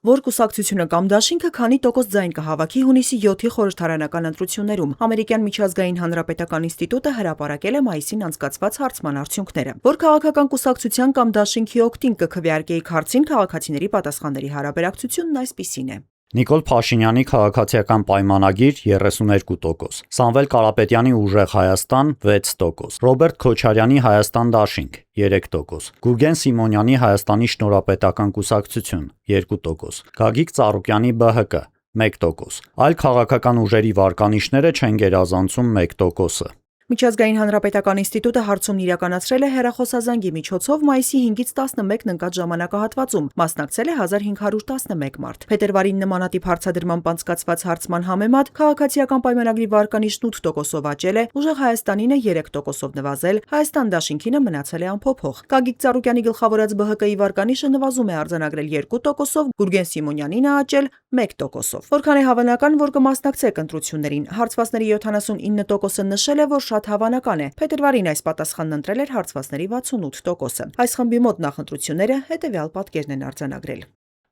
Որ կուսակցությունը կամ դաշինքը քանի տոկոս ձայն կհավաքի հունիսի 7-ի խորհրդարանական ընտրություններում։ Ամերիկյան միջազգային հանրապետական ինստիտուտը հրապարակել է մայիսին անցկացված հարցման արդյունքները։ Որ քաղաքական կուսակցության կամ դաշինքի օգտին կքվեարկեիք հարցին քաղաքացիների պատասխանների հարաբերակցությունն այսպիսին է։ Նիկոլ Փաշինյանի քաղաքացիական պայմանագիր 32%, Սամվել Կարապետյանի Ուժեղ Հայաստան 6%, Ռոբերտ Քոչարյանի Հայաստան դաշինք 3%, Գուրգեն Սիմոնյանի Հայաստանի շնորհապետական կուսակցություն 2%, Գագիկ Ծառուկյանի ԲՀԿ 1%, այլ քաղաքական ուժերի վարկանիշները չեն գերազանցում 1%-ը։ Միջազգային հանրապետական ինստիտուտը հարցումն իրականացրել է հեռախոսազանգի միջոցով մայիսի 5-ից 11-ն ընկած ժամանակահատվածում, մասնակցել է 1511 մարդ։ Փետրվարին նմանատիպ հարցադրմամբ անցկացված հարցման համեմատ քաղաքացիական պայմանագրի վարկանիշն 8%-ով աճել է, Ուժեղ Հայաստանինը 3%-ով նվազել, Հայաստան դաշինքինը մնացել է անփոփոխ։ Գագիկ Ծառուկյանի գլխավորած ԲՀԿ-ի վարկանիշը նվազում է արձանագրել 2%-ով, Գուրգեն Սիմոնյանինը աճել 1%-ով։ Որքան է հավանական, որ կմասնակցեք ընտրություններին, հարցվածների 79%-ը նշել է, որ շատ հավանական է։ Փետրվարին այս պատասխանն ընտրել էր հարցվածների 68%-ը։ Այս խմբի մոտ նախընտրությունները հետևյալ պատկերն են արձանագրել։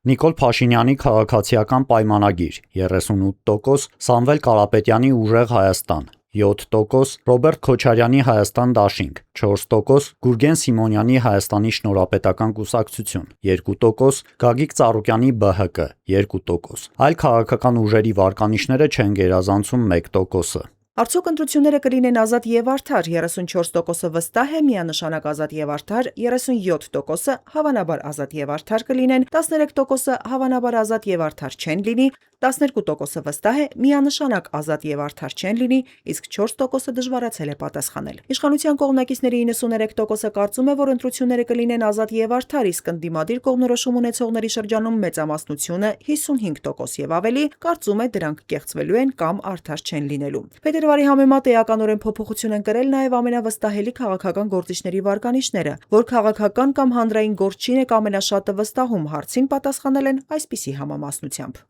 Նիկոլ Փաշինյանի քաղաքացիական պայմանագիր 38%, Սամվել Կարապետյանի Ուժեղ Հայաստան 7%, Ռոբերտ Քոչարյանի Հայաստան դաշինք 4%, Գուրգեն Սիմոնյանի Հայաստանի շնորհապետական կուսակցություն 2%, Գագիկ Ծառուկյանի ԲՀԿ 2%, այլ քաղաքական ուժերի վարկանիշները չեն գերազանցում 1%-ը։ Արդյոք ընտրությունները կլինեն ազատ եւ արդար, 34%-ը վստահ է, միանշանակ ազատ եւ արդար, 37%-ը հավանաբար ազատ եւ արդար կլինեն, 13%-ը հավանաբար ազատ եւ արդար չեն լինի, 12%-ը վստահ է, միանշանակ ազատ եւ արդար չեն լինի, իսկ 4%-ը դժվարացել է պատասխանել։ Իշխանության կողմնակիցների 93%-ը կարծում է, որ ընտրությունները կլինեն ազատ եւ արդար, իսկ ընդդիմադիր կողմնորոշում ունեցողների շրջանում մեծամասնությունը 55% եւ ավելի կարծում է դրանք կեղծվելու են կամ արդար չեն լինելու։ Փետրվարի համեմատ էականորեն փոփոխություն են կրել նաև ամենավստահելի քաղաքական գործիչների վարկանիշները, որ քաղաքական կամ հանրային գործչին եք ամենաշատը վստահում հարցին պատասխանել են այսպիսի համամասնությամբ։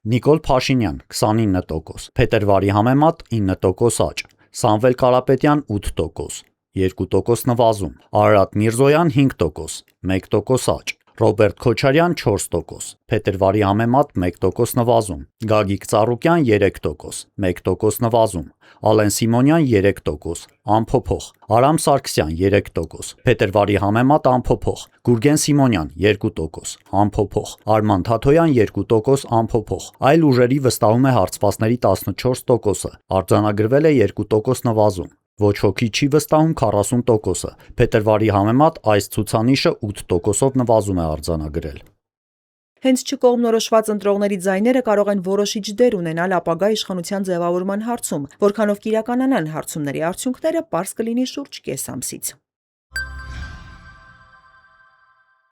Նիկոլ Փաշինյան 29%, Փետրվարի համեմատ 9% աճ, Սամվել Կարապետյան 8%, 2% նվազում, Արարատ Միրզոյան 5%, 1% աճ, Ռոբերտ Քոչարյան 4%, Փետրվարի համեմատ 1% նվազում, Գագիկ Ծառուկյան 3%, 1% նվազում, Ալեն Սիմոնյան 3%, անփոփոխ, Արամ Սարգսյան 3%, Փետրվարի համեմատ անփոփոխ, Գուրգեն Սիմոնյան 2%, անփոփոխ, Արման Թաթոյան 2%, անփոփոխ, այլ ուժերի վստահում է հարցվածների 14%-ը, արձանագրվել է 2% նվազում։ Ոչ ոքի չի վստահում 40%-ը, փետրվարի համեմատ այս ցուցանիշը 8%-ով նվազում է արձանագրել։ Հենց չկողմնորոշված ընտրողների ձայները կարող են որոշիչ դեր ունենալ ապագա իշխանության ձևավորման հարցում, որքանով կիրականանան հարցումների արդյունքները, պարզ կլինի շուրջ կես ամսից։